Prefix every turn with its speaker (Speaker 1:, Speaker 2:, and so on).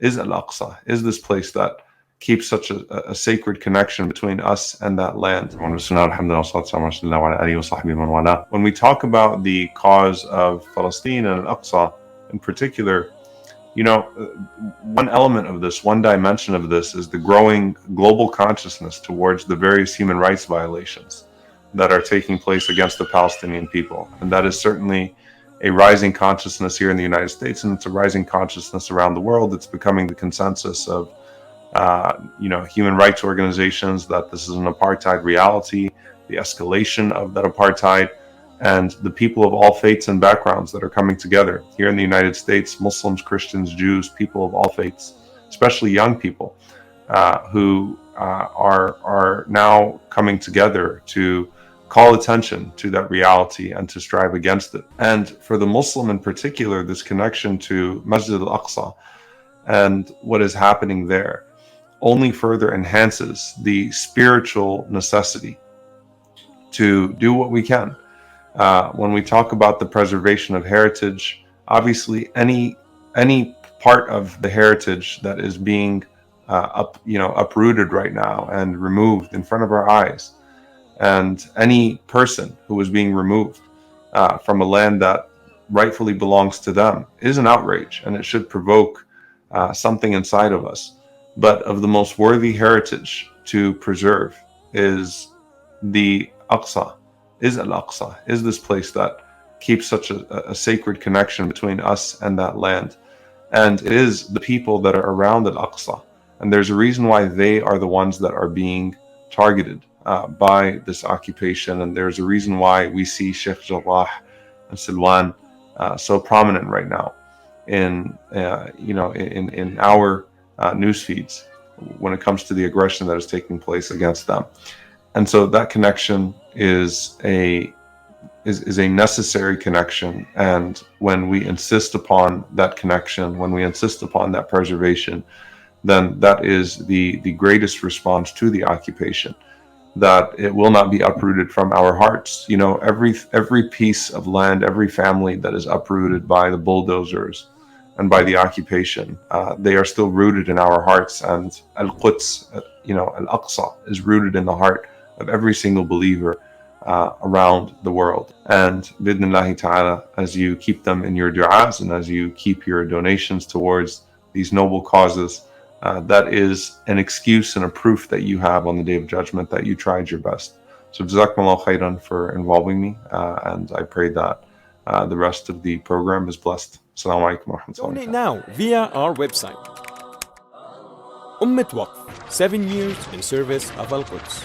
Speaker 1: is Al-Aqsa, is this place that keeps such a sacred connection between us and that land. When we talk about the cause of Palestine and Al-Aqsa in particular, one element of this, one dimension of this is the growing global consciousness towards the various human rights violations that are taking place against the Palestinian people. And that is certainly a rising consciousness here in the United States, and it's a rising consciousness around the world. It's becoming the consensus of human rights organizations that this is an apartheid reality, the escalation of that apartheid, and the people of all faiths and backgrounds that are coming together here in the United States, Muslims, Christians, Jews, people of all faiths, especially young people who are now coming together to call attention to that reality and to strive against it. And for the Muslim in particular, this connection to Masjid al-Aqsa and what is happening there only further enhances the spiritual necessity to do what we can. When we talk about the preservation of heritage, obviously any part of the heritage that is being uprooted right now and removed in front of our eyes, and any person who is being removed from a land that rightfully belongs to them is an outrage, and it should provoke something inside of us. But of the most worthy heritage to preserve is the Aqsa, is Al-Aqsa, is this place that keeps such a sacred connection between us and that land. And it is the people that are around Al-Aqsa. And there's a reason why they are the ones that are being targeted by this occupation. And there's a reason why we see Sheikh Jarrah and Suleiman so prominent right now in our news feeds when it comes to the aggression that is taking place against them. And so that connection is a necessary connection. And when we insist upon that connection, when we insist upon that preservation, then that is the greatest response to the occupation, that it will not be uprooted from our hearts. Every piece of land, every family that is uprooted by the bulldozers and by the occupation, they are still rooted in our hearts. And Al-Quds, Al-Aqsa is rooted in the heart of every single believer around the world. And bidnillahi ta'ala, as you keep them in your du'as and as you keep your donations towards these noble causes, that is an excuse and a proof that you have on the Day of Judgment that you tried your best. So jazakumullah khairan for involving me, and I pray that the rest of the program is blessed. Assalamu alaikum wa rahmatullahi.
Speaker 2: Donate now via our website. Waqf, 7 years in service of Al-Quds.